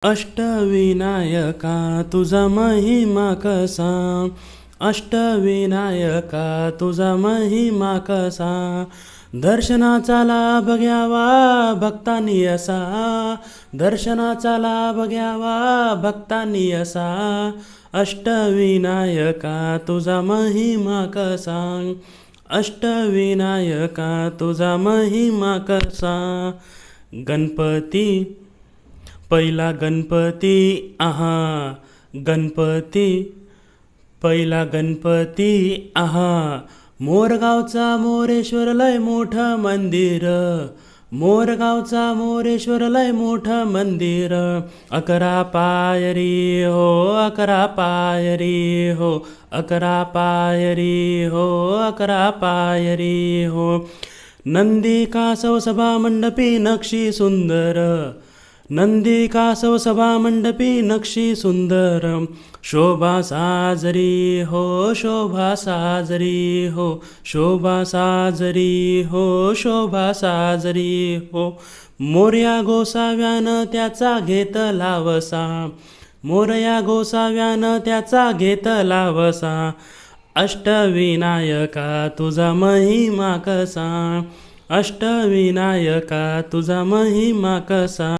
अष्टविनायका तुझा महिमा कसा, अष्टविनायका तुझा महिमा कसा, दर्शनाचा लाभ घ्यावा भक्तांनी असा, दर्शनाचा लाभ घ्यावा भक्तांनी असा, अष्टविनायका तुझा महिमा कसा, अष्टविनायका तुझा महिमा कसा. गणपती पहिला गणपती आहा, गणपती पहिला गणपती आहा, मोरगावचा मोरेश्वर लय मोठं मंदिर, मोरगावचा मोरेश्वर लय मोठं मंदिर, 11 पायरी हो 11 पायरी हो 11 पायरी हो 11 पायरी हो, नंदी कासव सभा मंडपी नक्षी सुंदर, नंदी कासव सभा मंडपी नक्षी सुंदर, शोभा साजरी हो शोभा साजरी हो शोभा साजरी हो शोभा साजरी हो, मोरया गोसाव्यानं त्याचा घेतला वसा, मोरया गोसाव्यानं त्याचा घेतला वसा, अष्टविनायका तुझा महिमा कसा, अष्टविनायका तुझा महिमा कसा.